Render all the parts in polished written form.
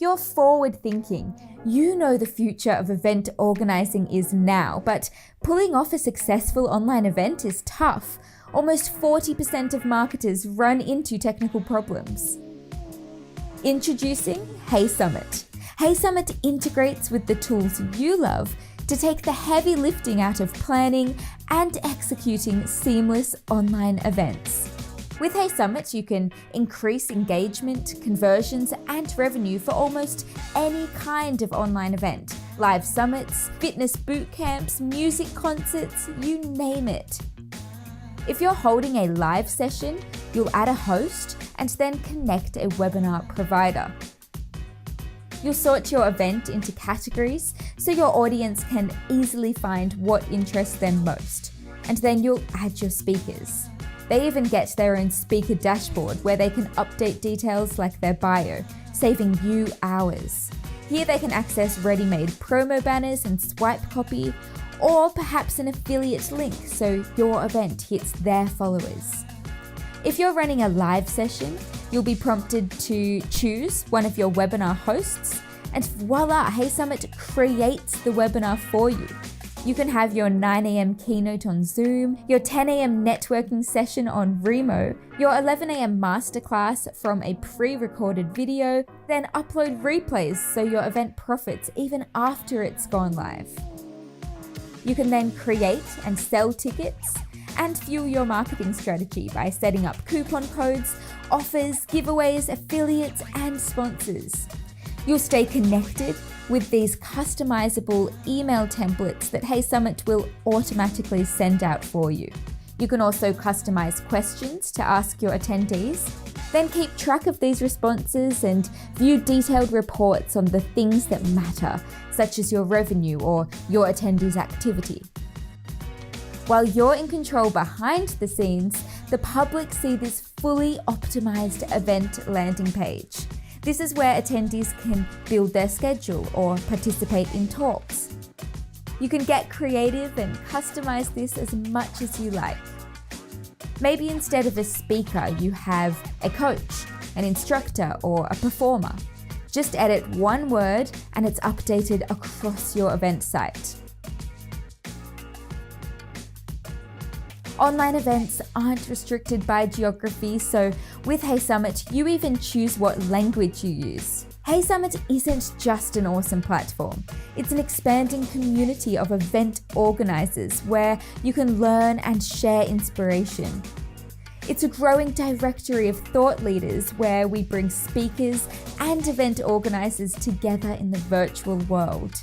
You're forward thinking. You know the future of event organizing is now, but pulling off a successful online event is tough. Almost 40% of marketers run into technical problems. Introducing Hey Summit. Hey Summit integrates with the tools you love to take the heavy lifting out of planning and executing seamless online events. With Hey Summit, you can increase engagement, conversions, and revenue for almost any kind of online event. Live summits, fitness boot camps, music concerts, you name it. If you're holding a live session, you'll add a host and then connect a webinar provider. You'll sort your event into categories so your audience can easily find what interests them most. And then you'll add your speakers. They even get their own speaker dashboard where they can update details like their bio, saving you hours. Here they can access ready-made promo banners and swipe copy, or perhaps an affiliate link so your event hits their followers. If you're running a live session, you'll be prompted to choose one of your webinar hosts, and voila, Hey Summit creates the webinar for you. You can have your 9 a.m. keynote on Zoom, your 10 a.m. networking session on Remo, your 11 a.m. masterclass from a pre-recorded video, then upload replays so your event profits even after it's gone live. You can then create and sell tickets and fuel your marketing strategy by setting up coupon codes, offers, giveaways, affiliates, and sponsors. You'll stay connected with these customizable email templates that Hey Summit will automatically send out for you. You can also customize questions to ask your attendees, then keep track of these responses and view detailed reports on the things that matter, such as your revenue or your attendees' activity. While you're in control behind the scenes, the public see this fully optimized event landing page. This is where attendees can build their schedule or participate in talks. You can get creative and customize this as much as you like. Maybe instead of a speaker, you have a coach, an instructor, or a performer. Just edit one word and it's updated across your event site. Online events aren't restricted by geography, so with Hey Summit, you even choose what language you use. Hey Summit isn't just an awesome platform. It's an expanding community of event organizers where you can learn and share inspiration. It's a growing directory of thought leaders where we bring speakers and event organizers together in the virtual world.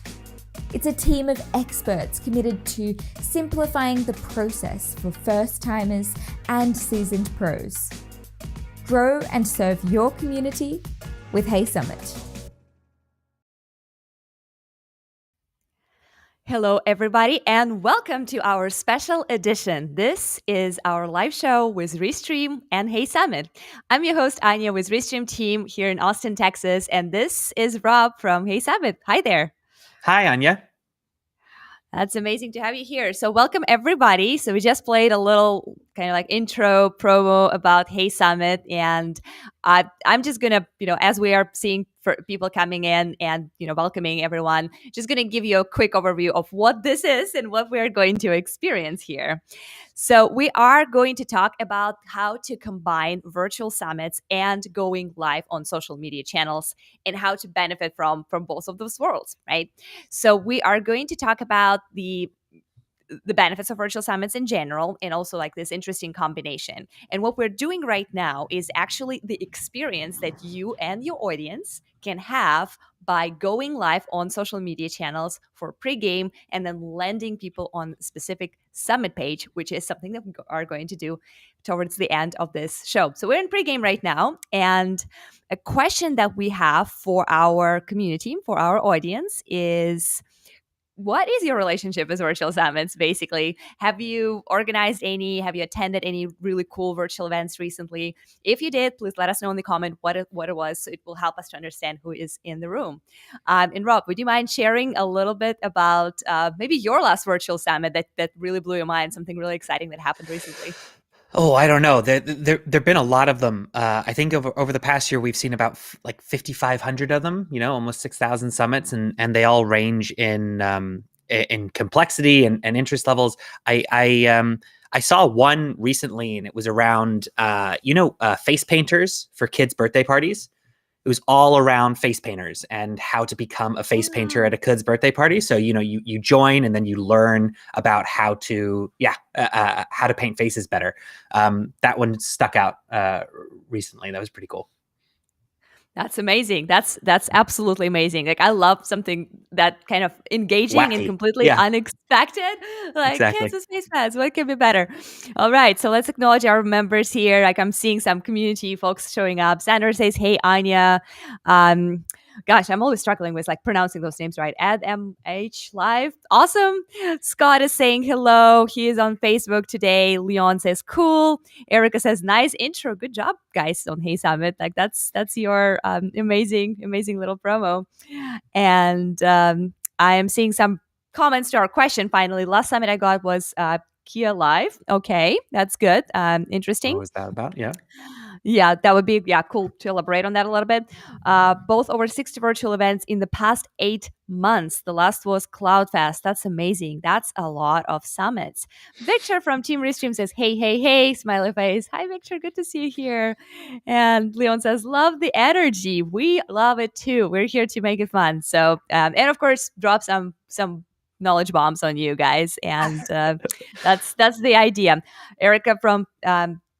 It's a team of experts committed to simplifying the process for first-timers and seasoned pros. Grow and serve your community with Hey Summit. Hello, everybody, and welcome to our special edition. This is our live show with Restream and Hey Summit. I'm your host, Anya, with Restream team here in Austin, Texas, and this is Rob from Hey Summit. Hi there. Hi, Anya. That's amazing to have you here. So welcome, everybody. So we just played a little kind of like intro promo about Hey Summit. And I'm just going to, as we are seeing for people coming in and, welcoming everyone, just going to give you a quick overview of what this is and what we're going to experience here. So we are going to talk about how to combine virtual summits and going live on social media channels and how to benefit from both of those worlds, right? So we are going to talk about the benefits of virtual summits in general and also like this interesting combination. And what we're doing right now is actually the experience that you and your audience can have by going live on social media channels for pregame and then landing people on a specific summit page, which is something that we are going to do towards the end of this show. So we're in pregame right now. And a question that we have for our community, for our audience is, what is your relationship with virtual summits, basically? Have you organized any? Have you attended any really cool virtual events recently? If you did, please let us know in the comment what it was. So it will help us to understand who is in the room. And Rob, would you mind sharing a little bit about maybe your last virtual summit that really blew your mind, something really exciting that happened recently? Oh, I don't know. There've been a lot of them. I think over the past year we've seen about like 5,500 of them. Almost 6,000 summits, and they all range in complexity and interest levels. I saw one recently, and it was around face painters for kids' birthday parties. It was all around face painters and how to become a face painter at a kid's birthday party. So you join and then you learn about how to paint faces better. That one stuck out recently. That was pretty cool. That's amazing. That's absolutely amazing. Like I love something that kind of engaging and Wacky. completely Yeah, unexpected. Like exactly. Kansas Space Pads, what can be better? All right, so let's acknowledge our members here. Like I'm seeing some community folks showing up. Sandra says, "Hey Anya." Um, Gosh, I'm always struggling with like pronouncing those names right. Ed MH Live. Awesome. Scott is saying hello. He is on Facebook today. Leon says cool. Erica says, nice intro. Good job, guys, on Hey Summit. Like that's your amazing little promo. And I am seeing some comments to our question finally. Last summit I got was Kia Live. Okay, that's good. What Interesting. was that about? Yeah. Yeah, that would be cool to elaborate on that a little bit. Both over 60 virtual events in the past 8 months. The last was CloudFest. That's amazing. That's a lot of summits. Victor from Team Restream says, hey, hey, hey, smiley face. Hi, Victor. Good to see you here. And Leon says, love the energy. We love it too. We're here to make it fun. So, and of course, drop some knowledge bombs on you guys. And that's the idea. Erica from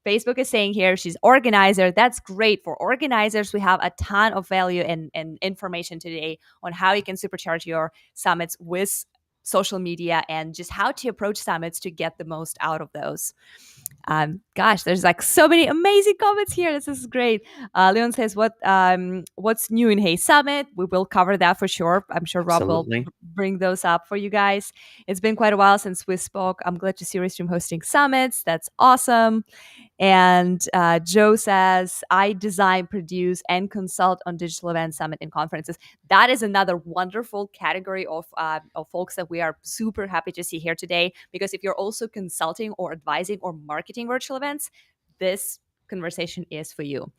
Facebook is saying here she's organizer. That's great for organizers. We have a ton of value and information today on how you can supercharge your summits with social media and just how to approach summits to get the most out of those. Gosh, there's like so many amazing comments here. This is great. Leon says, what's new in Hey Summit? We will cover that for sure. I'm sure Rob will Absolutely. bring those up for you guys. It's been quite a while since we spoke. I'm glad to see Restream hosting summits. That's awesome. And Joe says, I design, produce, and consult on digital events, summit, and conferences. That is another wonderful category of folks that we are super happy to see here today. Because if you're also consulting or advising or marketing virtual events, this conversation is for you.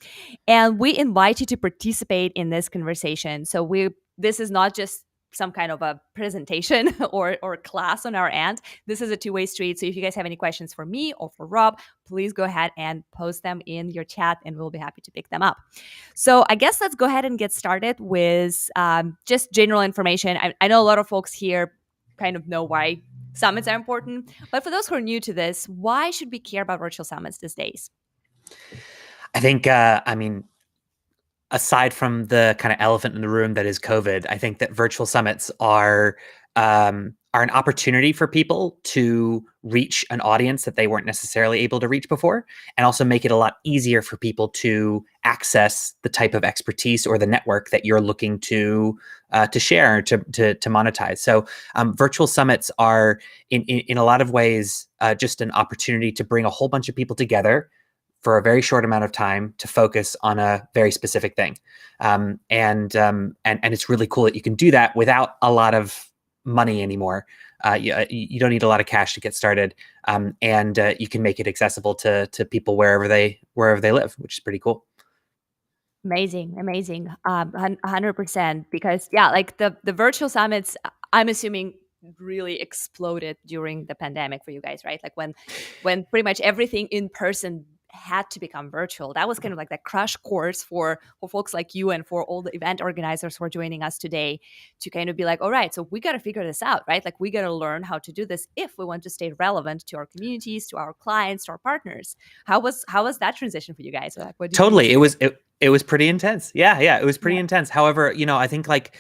And we invite you to participate in this conversation. So this is not just some kind of a presentation or class on our end. This is a two-way street. So if you guys have any questions for me or for Rob, please go ahead and post them in your chat and we'll be happy to pick them up. So I guess let's go ahead and get started with just general information. I know a lot of folks here kind of know why summits are important, but for those who are new to this, why should we care about virtual summits these days? I think, aside from the kind of elephant in the room that is COVID, I think that virtual summits are an opportunity for people to reach an audience that they weren't necessarily able to reach before, and also make it a lot easier for people to access the type of expertise or the network that you're looking to share to monetize. So virtual summits are in a lot of ways just an opportunity to bring a whole bunch of people together for a very short amount of time to focus on a very specific thing. And it's really cool that you can do that without a lot of money anymore. You don't need a lot of cash to get started. And you can make it accessible to people wherever they live, which is pretty cool. Amazing. 100%. Because like the virtual summits, I'm assuming really exploded during the pandemic for you guys, right? Like when pretty much everything in person had to become virtual. That was kind of like that crash course for folks like you and for all the event organizers who are joining us today to kind of be like, all right, so we got to figure this out, right? Like we got to learn how to do this if we want to stay relevant to our communities, to our clients, to our partners. How was that transition for you guys? Like, what did Totally. you It was pretty intense. Yeah, it was pretty intense. However, I think like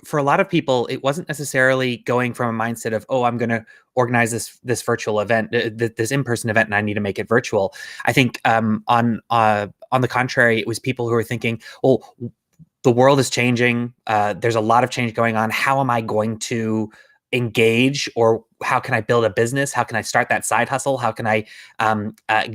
for a lot of people, it wasn't necessarily going from a mindset of, oh, I'm going to organize this virtual event, this in-person event, and I need to make it virtual. I think on the contrary, it was people who were thinking, oh, the world is changing. There's a lot of change going on. How am I going to engage, or how can I build a business? How can I start that side hustle? How can I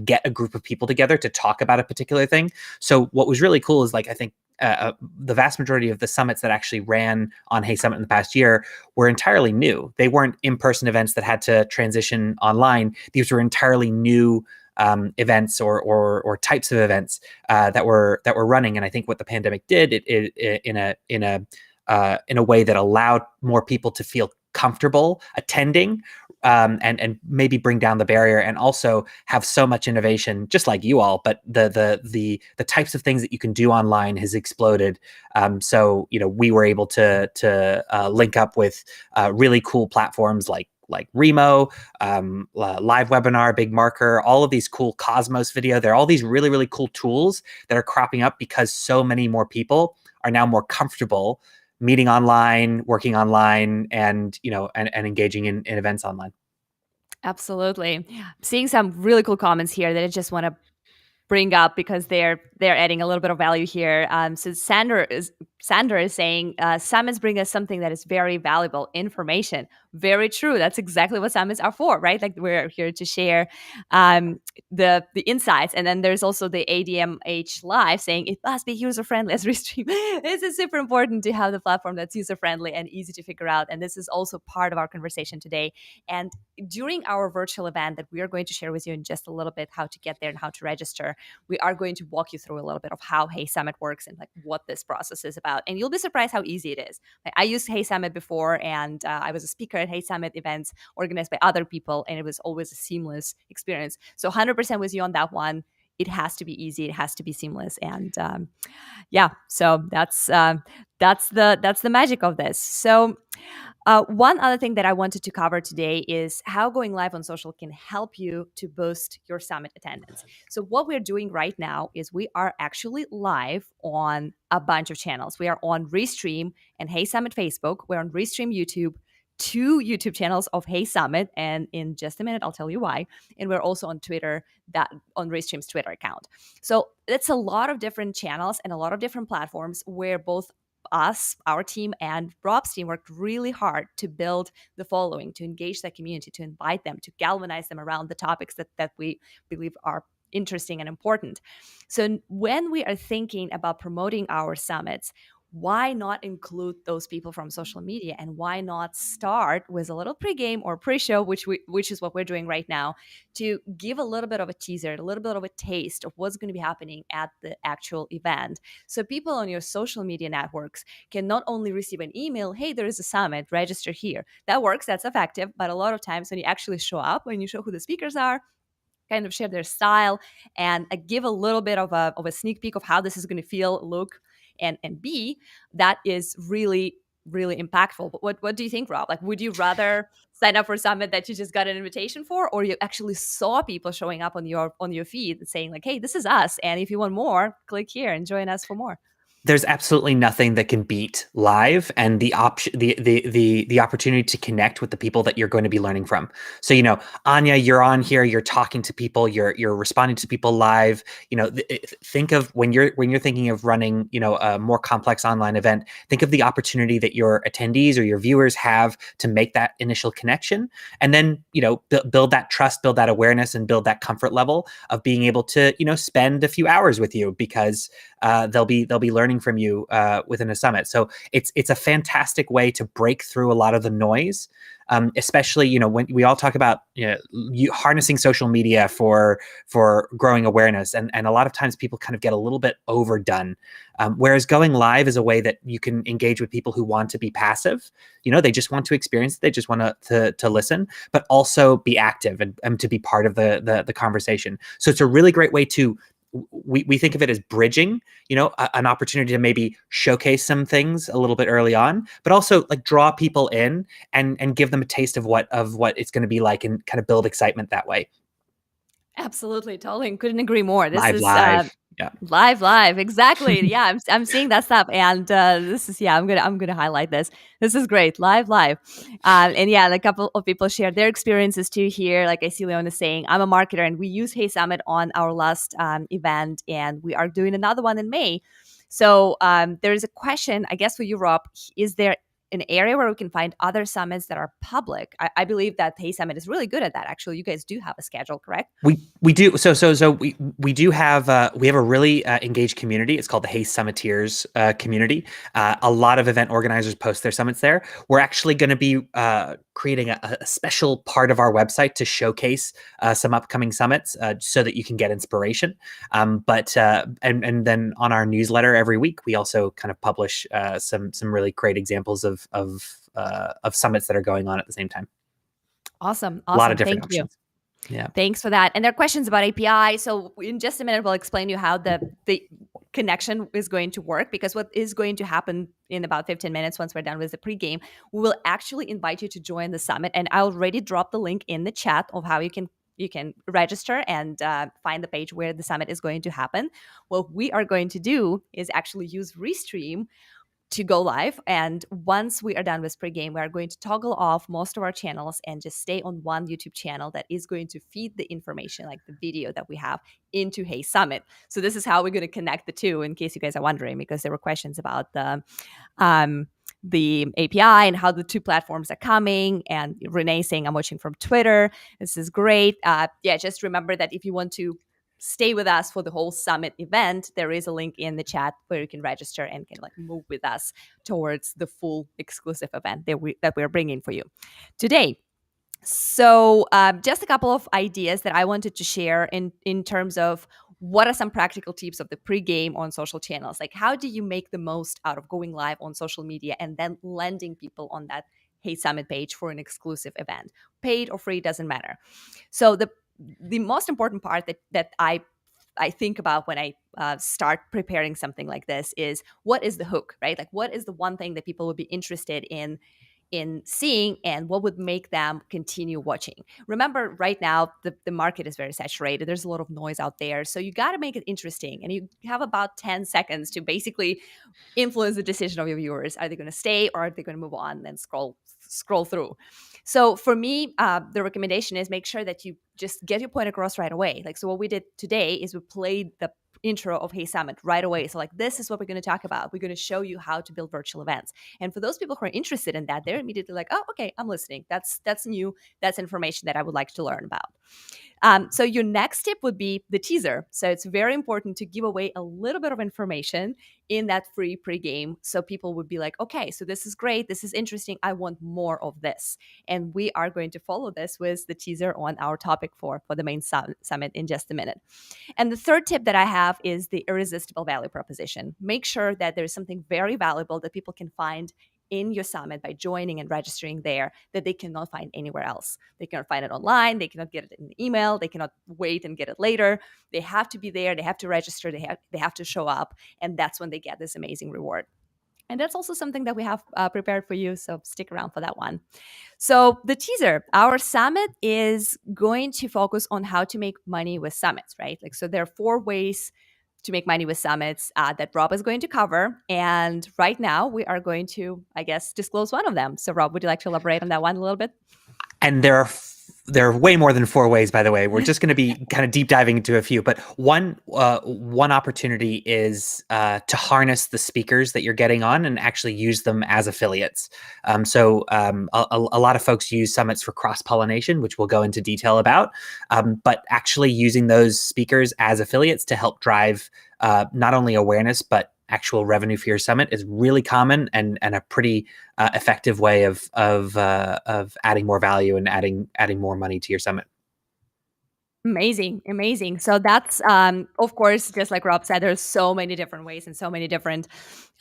get a group of people together to talk about a particular thing? So what was really cool is, like, I think the vast majority of the summits that actually ran on Hey Summit in the past year were entirely new. They weren't in-person events that had to transition online. These were entirely new events or types of events that were running. And I think what the pandemic did, it in a way that allowed more people to feel comfortable attending, and maybe bring down the barrier, and also have so much innovation, just like you all. But the types of things that you can do online has exploded. So we were able to link up with really cool platforms like Remo, Live Webinar, Big Marker, all of these cool Cosmos Video. There are all these really, really cool tools that are cropping up because so many more people are now more comfortable meeting online, working online, and engaging in events online. Absolutely. Seeing some really cool comments here that I just want to bring up because they're adding a little bit of value here. So Sander is saying summits bring us something that is very valuable, information. Very true. That's exactly what summits are for, right? Like we're here to share the insights. And then there's also the ADMH Live saying it must be user friendly as Restream. This is super important to have the platform that's user friendly and easy to figure out. And this is also part of our conversation today. And during our virtual event that we are going to share with you in just a little bit, how to get there and how to register, we are going to walk you through a little bit of how Hey Summit works and like what this process is about. And you'll be surprised how easy it is. Like, I used Hey Summit before, and I was a speaker at Hey Summit events organized by other people, and it was always a seamless experience. So 100% with you on that one. It has to be easy. It has to be seamless. And yeah, so that's the magic of this. So one other thing that I wanted to cover today is how going live on social can help you to boost your summit attendance. So what we're doing right now is we are actually live on a bunch of channels. We are on Restream and Hey Summit Facebook. We're on Restream YouTube, 2 YouTube channels of Hey Summit, and in just a minute I'll tell you why. And we're also on Twitter, that on Restream's Twitter account. So it's a lot of different channels and a lot of different platforms where both us, our team, and Rob's team worked really hard to build the following, to engage that community, to invite them, to galvanize them around the topics that we believe are interesting and important. So when we are thinking about promoting our summits, why not include those people from social media, and why not start with a little pregame or pre-show, which is what we're doing right now, to give a little bit of a teaser, a little bit of a taste of what's going to be happening at the actual event. So people on your social media networks can not only receive an email, hey, there is a summit, register here. That works, that's effective. But a lot of times when you actually show up, when you show who the speakers are, kind of share their style, and give a little bit of a sneak peek of how this is going to feel, look, and be, that is really, really impactful. But what do you think, Rob? Like, would you rather sign up for a summit that you just got an invitation for, or you actually saw people showing up on your feed and saying like, hey, this is us, and if you want more, click here and join us for more? There's absolutely nothing that can beat live and the option, the opportunity to connect with the people that you're going to be learning from. So, Anya, you're on here, you're talking to people, you're responding to people live. Think of when you're thinking of running, a more complex online event, think of the opportunity that your attendees or your viewers have to make that initial connection, and then, build that trust, build that awareness, and build that comfort level of being able to, spend a few hours with you, because they'll be learning from you within a summit. So it's a fantastic way to break through a lot of the noise, especially when we all talk about harnessing social media for growing awareness, and a lot of times people kind of get a little bit overdone. Whereas going live is a way that you can engage with people who want to be passive. They just want to experience it, they just want to listen, but also be active and to be part of the conversation. So it's a really great way to. We think of it as bridging, an opportunity to maybe showcase some things a little bit early on, but also like draw people in and give them a taste of what it's going to be like, and kind of build excitement that way. Absolutely, totally, couldn't agree more. This is live. Yeah. Live, exactly. Yeah, I'm seeing that stuff, and this is I'm gonna highlight this. This is great, live, and yeah, a couple of people share their experiences too here. Like I see Leona saying, I'm a marketer, and we used Hey Summit on our last event, and we are doing another one in May. So there is a question, I guess, for you, Rob. Is there an area where we can find other summits that are public. I believe that Hey Summit is really good at that. Actually, you guys do have a schedule, correct? We do. So we do have we have a really engaged community. It's called the Hey Summiteers community. A lot of event organizers post their summits there. We're actually going to be creating a special part of our website to showcase some upcoming summits, so that you can get inspiration. But then on our newsletter every week, we also kind of publish some really great examples of summits that are going on at the same time. Awesome. A lot of Thank different options. Yeah. Thanks for that. And there are questions about API. So in just a minute, we'll explain to you how the connection is going to work, because what is going to happen in about 15 minutes once we're done with the pregame, we will actually invite you to join the summit. And I already dropped the link in the chat of how you can register and find the page where the summit is going to happen. What we are going to do is actually use Restream to go live. And once we are done with pregame, we are going to toggle off most of our channels and just stay on one YouTube channel that is going to feed the information, like the video that we have, into Hey Summit. So this is how we're going to connect the two, in case you guys are wondering, because there were questions about the API and how the two platforms are coming. And Renee saying, I'm watching from Twitter. This is great. Just remember that if you want to stay with us for the whole summit event, there is a link in the chat where you can register and can move with us towards the full exclusive event that we're bringing for you today. So just a couple of ideas that I wanted to share in terms of what are some practical tips of the pregame on social channels. Like, how do you make the most out of going live on social media and then landing people on that Hey Summit page for an exclusive event? Paid or free, doesn't matter. So the most important part that I think about when I start preparing something like this is, what is the hook, right? Like, what is the one thing that people would be interested in seeing, and what would make them continue watching? Remember, right now, the market is very saturated. There's a lot of noise out there. So you got to make it interesting. And you have about 10 seconds to basically influence the decision of your viewers. Are they going to stay, or are they going to move on and scroll through? So for me, the recommendation is make sure that you just get your point across right away. So what we did today is we played the intro of Hey Summit right away. So this is what we're going to talk about. We're going to show you how to build virtual events. And for those people who are interested in that, they're immediately like, oh, okay, I'm listening. That's new. That's information that I would like to learn about. So your next tip would be the teaser. So it's very important to give away a little bit of information in that free pregame, so people would be like, okay, so this is great. This is interesting. I want more of this. And we are going to follow this with the teaser on our topic for the main summit in just a minute. And the third tip that I have is the irresistible value proposition. Make sure that there's something very valuable that people can find in your summit by joining and registering there that they cannot find anywhere else. They cannot find it online. They cannot get it in an email. They cannot wait and get it later. They have to be there. They have to register. They have to show up. And that's when they get this amazing reward. And that's also something that we have prepared for you. So stick around for that one. So the teaser, our summit is going to focus on how to make money with summits, right? So there are 4 ways to make money with summits that Rob is going to cover. And right now we are going to, I guess, disclose one of them. So Rob, would you like to elaborate on that one a little bit? And there are way more than 4 ways, by the way. We're just going to be kind of deep diving into a few, but one opportunity is to harness the speakers that you're getting on and actually use them as affiliates. So a lot of folks use summits for cross-pollination, which we'll go into detail about, but actually using those speakers as affiliates to help drive not only awareness, but actual revenue for your summit is really common and a pretty effective way of adding more value and adding more money to your summit. Amazing. So that's, of course, just like Rob said, there's so many different ways and so many different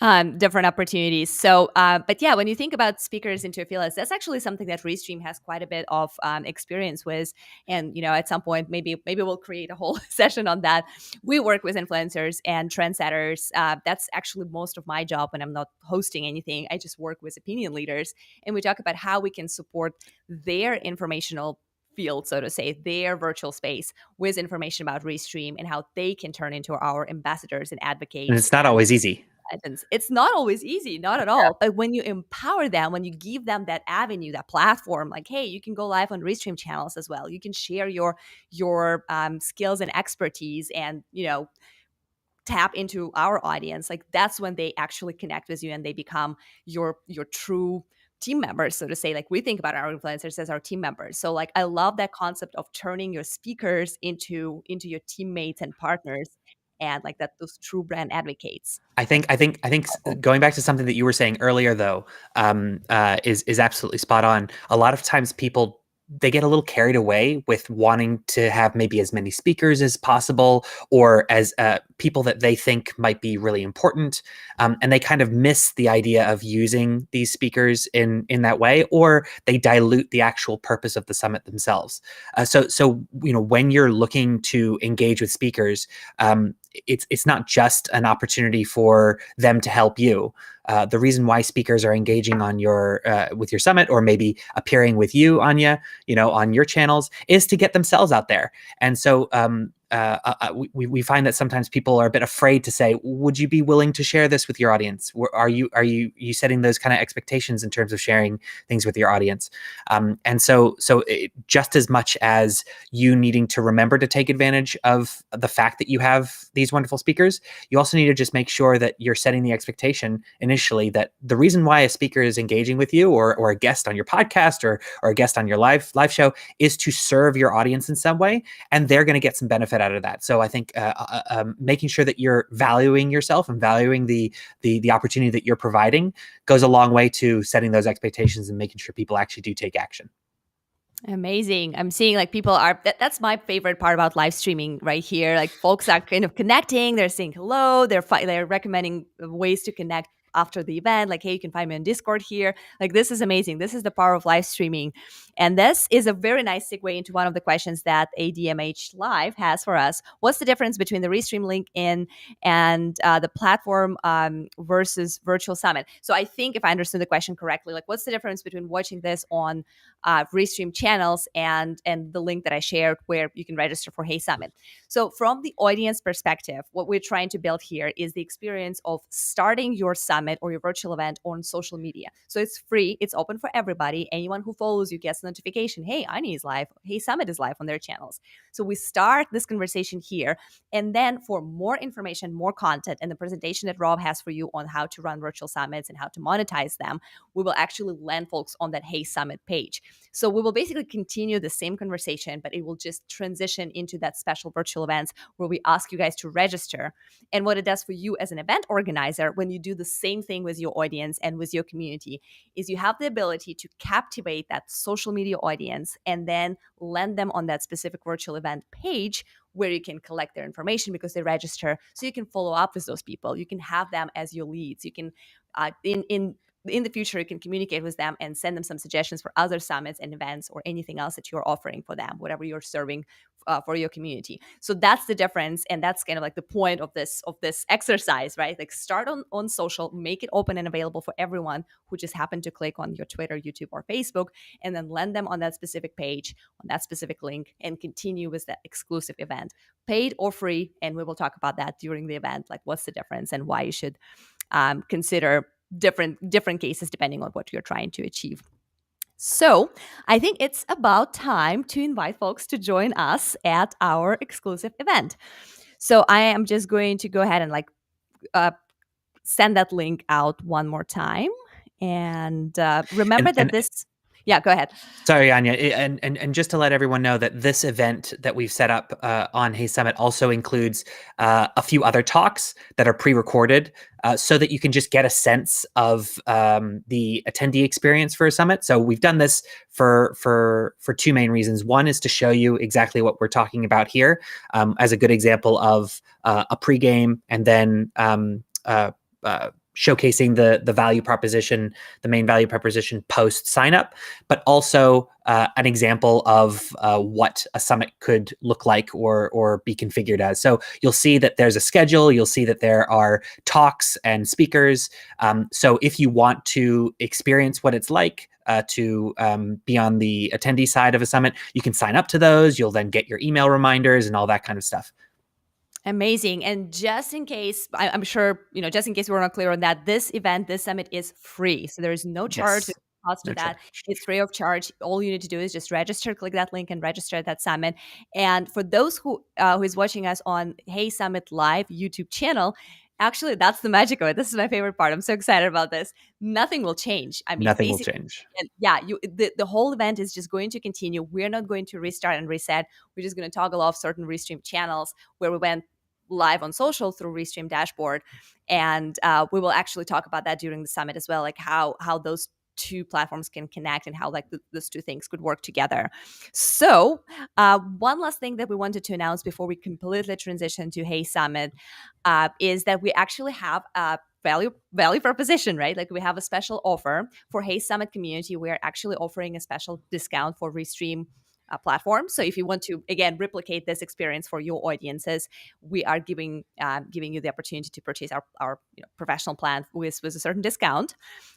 opportunities. So, but yeah, when you think about speakers into affiliates, that's actually something that Restream has quite a bit of experience with. And, at some point, maybe we'll create a whole session on that. We work with influencers and trendsetters. That's actually most of my job when I'm not hosting anything. I just work with opinion leaders, and we talk about how we can support their informational field, so to say, their virtual space with information about Restream and how they can turn into our ambassadors and advocates. And it's not always easy. It's not always easy, not at all. But when you empower them, when you give them that avenue, that platform, like, hey, you can go live on Restream channels as well. You can share your skills and expertise and, tap into our audience, like that's when they actually connect with you and they become your true team members, so to say. Like we think about our influencers as our team members. So like I love that concept of turning your speakers into your teammates and partners, and like that those true brand advocates. I think going back to something that you were saying earlier, though, is absolutely spot on. A lot of times, people they get a little carried away with wanting to have maybe as many speakers as possible, or as people that they think might be really important, and they kind of miss the idea of using these speakers in that way, or they dilute the actual purpose of the summit themselves. So when you're looking to engage with speakers, it's not just an opportunity for them to help you. The reason why speakers are engaging on your with your summit, or maybe appearing with you, Anya, on your channels, is to get themselves out there. And so we find that sometimes people are a bit afraid to say, "Would you be willing to share this with your audience?" Are you setting those kind of expectations in terms of sharing things with your audience? And so just as much as you needing to remember to take advantage of the fact that you have these wonderful speakers, you also need to just make sure that you're setting the expectation initially that the reason why a speaker is engaging with you, or a guest on your podcast, or a guest on your live show, is to serve your audience in some way, and they're going to get some benefit out of that. So I think making sure that you're valuing yourself and valuing the opportunity that you're providing goes a long way to setting those expectations and making sure people actually do take action. Amazing. I'm seeing like people are, that's my favorite part about live streaming right here. Like folks are kind of connecting, they're saying hello, they're recommending ways to connect after the event. Like, hey, you can find me on Discord here. Like, this is amazing. This is the power of live streaming. And this is a very nice segue into one of the questions that ADMH Live has for us. What's the difference between the Restream link in and the platform versus virtual summit? So I think if I understood the question correctly, like what's the difference between watching this on Restream channels and the link that I shared where you can register for Hey Summit? So from the audience perspective, what we're trying to build here is the experience of starting your summit or your virtual event on social media. So it's free, it's open for everybody. Anyone who follows you gets a notification, hey, Ani is live, Hey Summit is live on their channels. So we start this conversation here. And then for more information, more content, and the presentation that Rob has for you on how to run virtual summits and how to monetize them, we will actually land folks on that Hey Summit page. So we will basically continue the same conversation, but it will just transition into that special virtual events where we ask you guys to register. And what it does for you as an event organizer, when you do the same thing with your audience and with your community, is you have the ability to captivate that social media audience and then land them on that specific virtual event page where you can collect their information because they register. So you can follow up with those people. You can have them as your leads. You can, in the future, you can communicate with them and send them some suggestions for other summits and events or anything else that you're offering for them, whatever you're serving for your community. So that's the difference. And that's kind of like the point of this exercise, right? Like start on social, make it open and available for everyone who just happened to click on your Twitter, YouTube, or Facebook, and then land them on that specific page, on that specific link, and continue with that exclusive event, paid or free. And we will talk about that during the event, like what's the difference and why you should consider different cases depending on what you're trying to achieve. So I think it's about time to invite folks to join us at our exclusive event. So I am just going to go ahead and send that link out one more time. And remember this. Yeah, go ahead. Sorry, Anya, and just to let everyone know that this event that we've set up on Hey Summit also includes a few other talks that are pre-recorded, so that you can just get a sense of the attendee experience for a summit. So we've done this for two main reasons. One is to show you exactly what we're talking about here, as a good example of a pregame, and then showcasing the value proposition, the main value proposition post sign up, but also an example of what a summit could look like or be configured as. So you'll see that there's a schedule. You'll see that there are talks and speakers. So if you want to experience what it's like to be on the attendee side of a summit, you can sign up to those. You'll then get your email reminders and all that kind of stuff. Amazing. And just in case, I'm sure, just in case we're not clear on that, this event, this summit is free. So there is no charge. Yes. cost to No that. charge. It's free of charge. All you need to do is just register, click that link and register at that summit. And for those who is watching us on Hey Summit Live YouTube channel, actually, that's the magic of it. This is my favorite part. I'm so excited about this. Nothing will change. I mean, Nothing will basically, change. yeah, the whole event is just going to continue. We're not going to restart and reset. We're just going to toggle off certain Restream channels where we went live on social through Restream dashboard. And we will actually talk about that during the summit as well, like how those two platforms can connect and how like those two things could work together. So one last thing that we wanted to announce before we completely transition to Hey Summit is that we actually have a value proposition, right? Like we have a special offer for Hey Summit community. We're actually offering a special discount for Restream platform. So if you want to again replicate this experience for your audiences, we are giving you the opportunity to purchase our professional plan with a certain discount.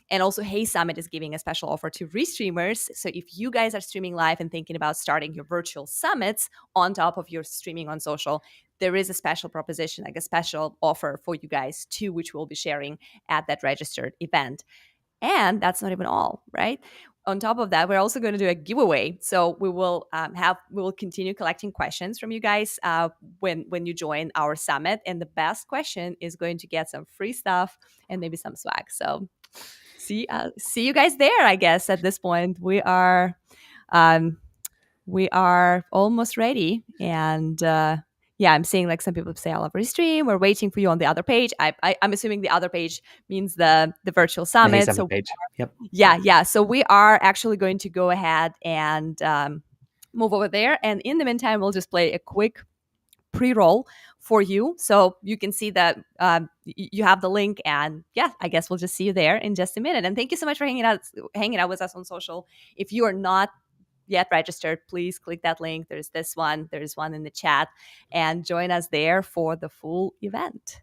And also Hey Summit is giving a special offer to Restreamers. So if you guys are streaming live and thinking about starting your virtual summits on top of your streaming on social, there is a special proposition, like a special offer for you guys too, which we'll be sharing at that registered event. And that's not even all, right? On top of that, we're also going to do a giveaway. So we will continue collecting questions from you guys when you join our summit. And the best question is going to get some free stuff and maybe some swag. So see you guys there. I guess at this point we are almost ready. And yeah, I'm seeing like some people say I love Restream. We're waiting for you on the other page. I'm assuming the other page means the virtual The Hey summit. Summit So page. Yep. yeah. So we are actually going to go ahead and move over there. And in the meantime, we'll just play a quick pre-roll for you, so you can see that you have the link. And yeah, I guess we'll just see you there in just a minute. And thank you so much for hanging out with us on social. If you are not yet registered, please click that link. There's one in the chat, and join us there for the full event.